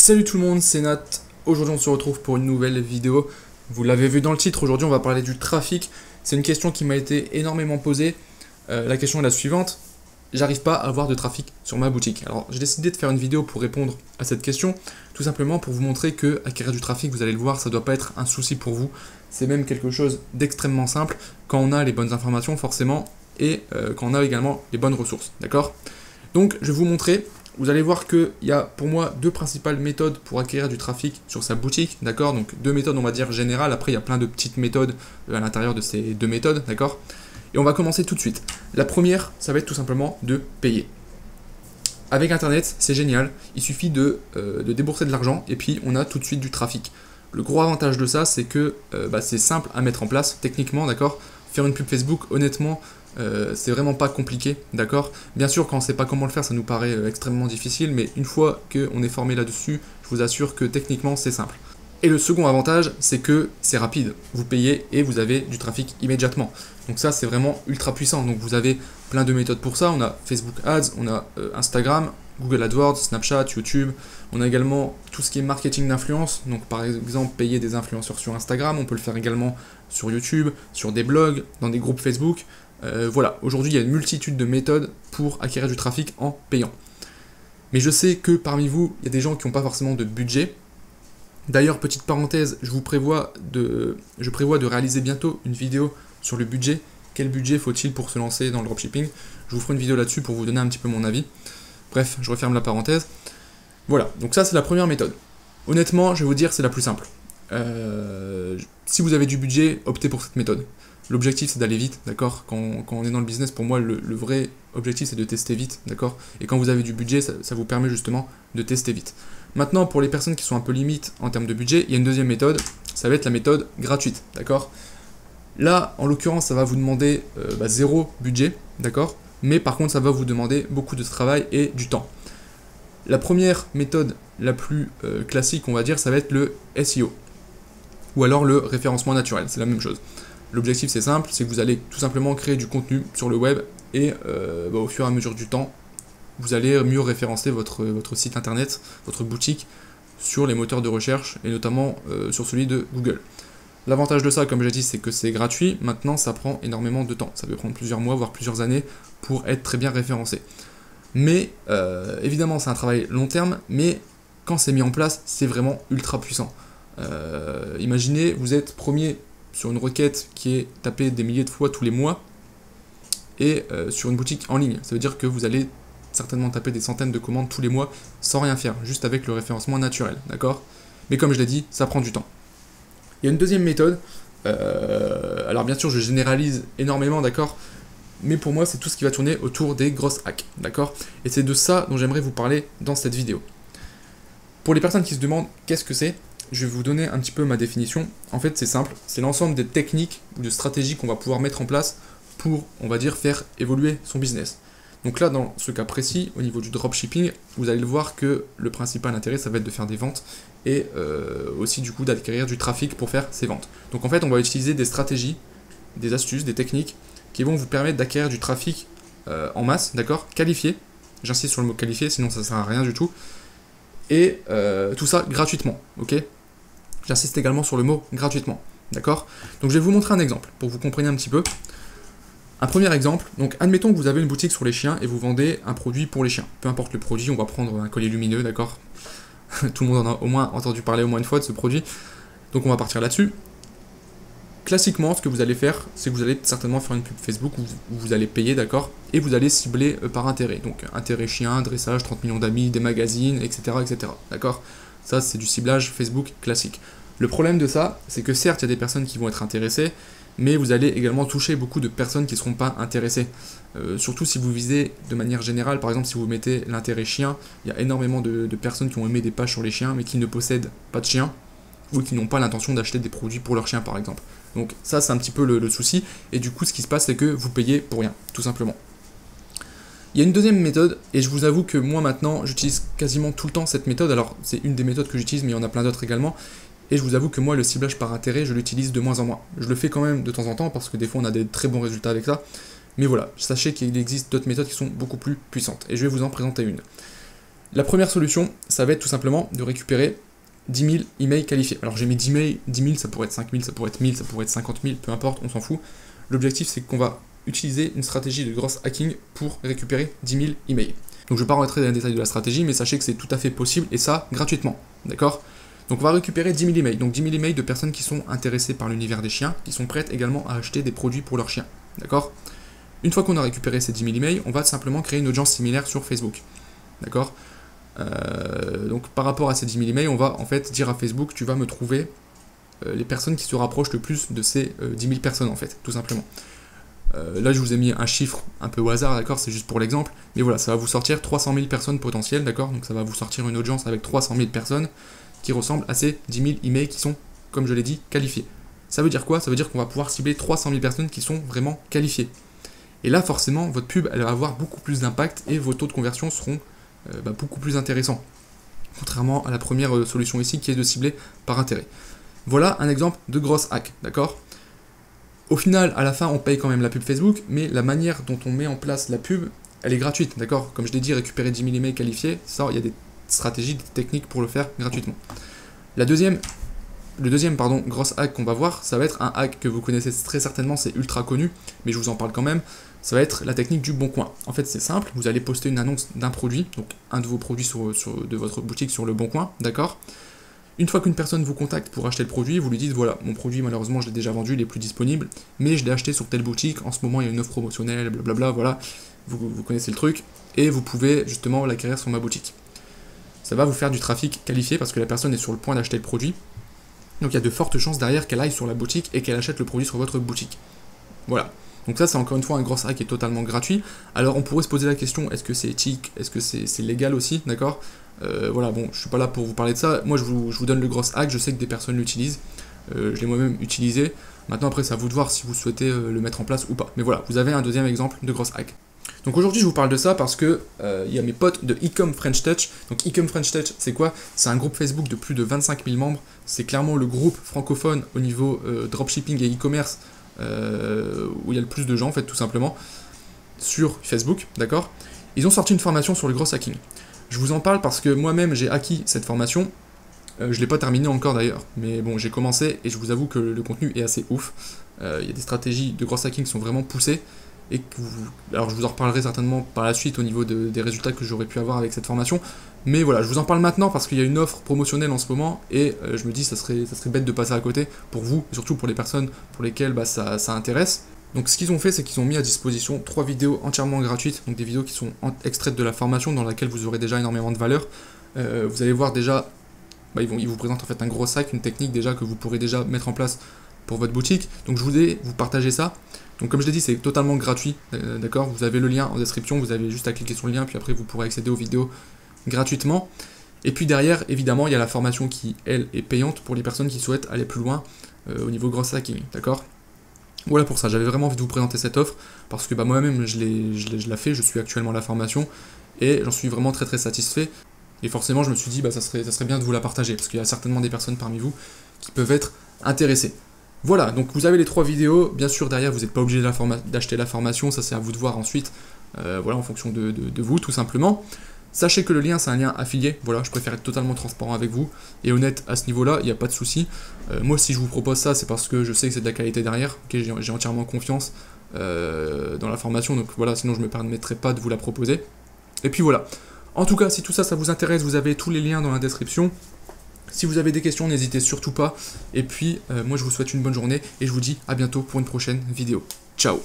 Salut tout le monde, c'est Nat. Aujourd'hui on se retrouve pour une nouvelle vidéo. Vous l'avez vu dans le titre, aujourd'hui on va parler du trafic. C'est une question qui m'a été énormément posée. La question est la suivante. J'arrive pas à avoir de trafic sur ma boutique. Alors j'ai décidé de faire une vidéo pour répondre à cette question, tout simplement pour vous montrer que acquérir du trafic, vous allez le voir, ça doit pas être un souci pour vous. C'est même quelque chose d'extrêmement simple quand on a les bonnes informations forcément et quand on a également les bonnes ressources, d'accord? Donc je vais vous montrer. Vous allez voir qu'il y a pour moi deux principales méthodes pour acquérir du trafic sur sa boutique, d'accord? Donc deux méthodes on va dire générales, après il y a plein de petites méthodes à l'intérieur de ces deux méthodes, d'accord? Et on va commencer tout de suite. La première, ça va être tout simplement de payer. Avec internet, c'est génial, il suffit de débourser de l'argent et puis on a tout de suite du trafic. Le gros avantage de ça, c'est que c'est simple à mettre en place, techniquement, d'accord? Faire une pub Facebook, honnêtement, c'est vraiment pas compliqué, d'accord? Bien sûr, quand on sait pas comment le faire, ça nous paraît extrêmement difficile, mais une fois qu'on est formé là-dessus, je vous assure que techniquement, c'est simple. Et le second avantage, c'est que c'est rapide. Vous payez et vous avez du trafic immédiatement. Donc ça, c'est vraiment ultra puissant. Donc vous avez plein de méthodes pour ça. On a Facebook Ads, on a Instagram, Google AdWords, Snapchat, YouTube. On a également tout ce qui est marketing d'influence. Donc par exemple, payer des influenceurs sur Instagram. On peut le faire également sur YouTube, sur des blogs, dans des groupes Facebook. Voilà, aujourd'hui, il y a une multitude de méthodes pour acquérir du trafic en payant. Mais je sais que parmi vous, il y a des gens qui n'ont pas forcément de budget. D'ailleurs, petite parenthèse, je prévois de réaliser bientôt une vidéo sur le budget. Quel budget faut-il pour se lancer dans le dropshipping? Je vous ferai une vidéo là-dessus pour vous donner un petit peu mon avis. Bref, je referme la parenthèse. Voilà, donc ça c'est la première méthode. Honnêtement, je vais vous dire, c'est la plus simple. Si vous avez du budget, optez pour cette méthode. L'objectif c'est d'aller vite, d'accord? Quand on est dans le business, pour moi le vrai objectif c'est de tester vite, d'accord? Et quand vous avez du budget, ça vous permet justement de tester vite. Maintenant, pour les personnes qui sont un peu limites en termes de budget, il y a une deuxième méthode, ça va être la méthode gratuite, d'accord? Là, en l'occurrence, ça va vous demander zéro budget, d'accord? Mais par contre, ça va vous demander beaucoup de travail et du temps. La première méthode la plus classique, on va dire, ça va être le SEO, ou alors le référencement naturel, c'est la même chose. L'objectif c'est simple, c'est que vous allez tout simplement créer du contenu sur le web et au fur et à mesure du temps, vous allez mieux référencer votre site internet, votre boutique sur les moteurs de recherche et notamment sur celui de Google. L'avantage de ça, comme j'ai dit, c'est que c'est gratuit. Maintenant, ça prend énormément de temps. Ça peut prendre plusieurs mois, voire plusieurs années pour être très bien référencé. Mais évidemment, c'est un travail long terme, mais quand c'est mis en place, c'est vraiment ultra puissant. Imaginez, vous êtes premier sur une requête qui est tapée des milliers de fois tous les mois et sur une boutique en ligne. Ça veut dire que vous allez certainement taper des centaines de commandes tous les mois sans rien faire, juste avec le référencement naturel, d'accord? Mais comme je l'ai dit, ça prend du temps. Il y a une deuxième méthode, alors bien sûr je généralise énormément, d'accord? Mais pour moi c'est tout ce qui va tourner autour des grosses hacks, d'accord? Et c'est de ça dont j'aimerais vous parler dans cette vidéo. Pour les personnes qui se demandent qu'est-ce que c'est, je vais vous donner un petit peu ma définition. En fait, c'est simple, c'est l'ensemble des techniques ou de stratégies qu'on va pouvoir mettre en place pour, on va dire, faire évoluer son business. Donc là, dans ce cas précis, au niveau du dropshipping, vous allez le voir que le principal intérêt, ça va être de faire des ventes et aussi du coup d'acquérir du trafic pour faire ces ventes. Donc en fait, on va utiliser des stratégies, des astuces, des techniques qui vont vous permettre d'acquérir du trafic en masse, d'accord, qualifié. J'insiste sur le mot qualifié, sinon ça ne sert à rien du tout. Et tout ça gratuitement, ok? J'insiste également sur le mot gratuitement, d'accord? Donc je vais vous montrer un exemple pour que vous compreniez un petit peu. Un premier exemple, donc admettons que vous avez une boutique sur les chiens et vous vendez un produit pour les chiens. Peu importe le produit, on va prendre un collier lumineux, d'accord? Tout le monde en a au moins entendu parler au moins une fois de ce produit. Donc on va partir là-dessus. Classiquement, ce que vous allez faire, c'est que vous allez certainement faire une pub Facebook où vous allez payer, d'accord? Et vous allez cibler par intérêt. Donc intérêt chien, dressage, 30 millions d'amis, des magazines, etc. etc. D'accord? Ça, c'est du ciblage Facebook classique. Le problème de ça, c'est que certes, il y a des personnes qui vont être intéressées, mais vous allez également toucher beaucoup de personnes qui ne seront pas intéressées. Surtout si vous visez de manière générale, par exemple si vous mettez l'intérêt chien, il y a énormément de personnes qui ont aimé des pages sur les chiens, mais qui ne possèdent pas de chien, ou qui n'ont pas l'intention d'acheter des produits pour leur chien par exemple. Donc ça c'est un petit peu le souci, et du coup ce qui se passe c'est que vous payez pour rien, tout simplement. Il y a une deuxième méthode, et je vous avoue que moi maintenant j'utilise quasiment tout le temps cette méthode, alors c'est une des méthodes que j'utilise mais il y en a plein d'autres également, et je vous avoue que moi le ciblage par intérêt je l'utilise de moins en moins. Je le fais quand même de temps en temps parce que des fois on a des très bons résultats avec ça, mais voilà, sachez qu'il existe d'autres méthodes qui sont beaucoup plus puissantes, et je vais vous en présenter une. La première solution, ça va être tout simplement de récupérer 10 000 emails qualifiés. Alors j'ai mis 10 000, ça pourrait être 5 000, ça pourrait être 1000, ça pourrait être 50 000, peu importe, on s'en fout. L'objectif, c'est qu'on va utiliser une stratégie de gross hacking pour récupérer 10 000 emails. Donc je ne vais pas rentrer dans les détails de la stratégie, mais sachez que c'est tout à fait possible, et ça, gratuitement. D'accord? Donc on va récupérer 10 000 emails. Donc 10 000 emails de personnes qui sont intéressées par l'univers des chiens, qui sont prêtes également à acheter des produits pour leurs chiens. D'accord? Une fois qu'on a récupéré ces 10 000 emails, on va simplement créer une audience similaire sur Facebook. D'accord? Donc par rapport à ces 10 000 emails, on va en fait dire à Facebook, tu vas me trouver les personnes qui se rapprochent le plus de ces 10 000 personnes en fait, tout simplement. Là je vous ai mis un chiffre un peu au hasard, d'accord, c'est juste pour l'exemple, mais voilà, ça va vous sortir 300 000 personnes potentielles, d'accord, donc ça va vous sortir une audience avec 300 000 personnes qui ressemblent à ces 10 000 emails qui sont, comme je l'ai dit, qualifiés. Ça veut dire quoi? Ça veut dire qu'on va pouvoir cibler 300 000 personnes qui sont vraiment qualifiées. Et là forcément, votre pub, elle va avoir beaucoup plus d'impact et vos taux de conversion seront beaucoup plus intéressants. Contrairement à la première solution ici qui est de cibler par intérêt. Voilà un exemple de gross hack, d'accord? Au final, à la fin, on paye quand même la pub Facebook, mais la manière dont on met en place la pub, elle est gratuite, d'accord? Comme je l'ai dit, récupérer 10 000 emails qualifiés, ça, il y a des stratégies, des techniques pour le faire gratuitement. Le deuxième gross hack qu'on va voir, ça va être un hack que vous connaissez très certainement, c'est ultra connu, mais je vous en parle quand même. Ça va être la technique du bon coin. En fait, c'est simple, vous allez poster une annonce d'un produit, donc un de vos produits de votre boutique sur le bon coin, d'accord? Une fois qu'une personne vous contacte pour acheter le produit, vous lui dites voilà, mon produit malheureusement je l'ai déjà vendu, il est plus disponible, mais je l'ai acheté sur telle boutique, en ce moment il y a une offre promotionnelle, blablabla, voilà, vous connaissez le truc, et vous pouvez justement l'acquérir sur ma boutique. Ça va vous faire du trafic qualifié parce que la personne est sur le point d'acheter le produit, donc il y a de fortes chances derrière qu'elle aille sur la boutique et qu'elle achète le produit sur votre boutique. Voilà. Donc ça, c'est encore une fois un gros hack qui est totalement gratuit. Alors on pourrait se poser la question, est-ce que c'est éthique? Est-ce que c'est légal aussi? D'accord? Voilà, bon, je suis pas là pour vous parler de ça. Moi, je vous donne le gros hack, je sais que des personnes l'utilisent. Je l'ai moi-même utilisé. Maintenant, après, c'est à vous de voir si vous souhaitez le mettre en place ou pas. Mais voilà, vous avez un deuxième exemple de gros hack. Donc aujourd'hui, je vous parle de ça parce que il y a mes potes de Ecom French Touch. Donc Ecom French Touch, c'est quoi? C'est un groupe Facebook de plus de 25 000 membres. C'est clairement le groupe francophone au niveau dropshipping et e-commerce où il y a le plus de gens, en fait, tout simplement, sur Facebook, d'accord? Ils ont sorti une formation sur le gros hacking. Je vous en parle parce que moi-même, j'ai acquis cette formation. Je ne l'ai pas terminée encore d'ailleurs, mais bon, j'ai commencé et je vous avoue que le contenu est assez ouf. Il y a des stratégies de gros hacking qui sont vraiment poussées. Et alors je vous en reparlerai certainement par la suite au niveau des résultats que j'aurais pu avoir avec cette formation. Mais voilà, je vous en parle maintenant parce qu'il y a une offre promotionnelle en ce moment et je me dis ça serait bête de passer à côté pour vous, et surtout pour les personnes pour lesquelles ça intéresse. Donc ce qu'ils ont fait, c'est qu'ils ont mis à disposition 3 vidéos entièrement gratuites, donc des vidéos qui sont extraites de la formation dans laquelle vous aurez déjà énormément de valeur. Vous allez voir déjà, ils vous présentent en fait un gros hack, une technique déjà que vous pourrez déjà mettre en place pour votre boutique. Donc je voulais vous partager ça. Donc comme je l'ai dit, c'est totalement gratuit, d'accord? Vous avez le lien en description, vous avez juste à cliquer sur le lien, puis après vous pourrez accéder aux vidéos gratuitement. Et puis derrière, évidemment, il y a la formation qui, elle, est payante pour les personnes qui souhaitent aller plus loin au niveau gros hacking, d'accord? Voilà pour ça, j'avais vraiment envie de vous présenter cette offre, parce que moi-même, je l'ai fait, je suis actuellement à la formation, et j'en suis vraiment très très satisfait. Et forcément, je me suis dit, ça serait bien de vous la partager, parce qu'il y a certainement des personnes parmi vous qui peuvent être intéressées. Voilà, donc vous avez les 3 vidéos, bien sûr derrière vous n'êtes pas obligé d'acheter la formation, ça c'est à vous de voir ensuite, voilà, en fonction de vous tout simplement. Sachez que le lien c'est un lien affilié, voilà, je préfère être totalement transparent avec vous et honnête à ce niveau-là, il n'y a pas de souci. Moi si je vous propose ça c'est parce que je sais que c'est de la qualité derrière, okay, j'ai entièrement confiance dans la formation, donc voilà, sinon je ne me permettrai pas de vous la proposer. Et puis voilà, en tout cas si tout ça vous intéresse, vous avez tous les liens dans la description. Si vous avez des questions, n'hésitez surtout pas. Et puis, moi je vous souhaite une bonne journée et je vous dis à bientôt pour une prochaine vidéo. Ciao!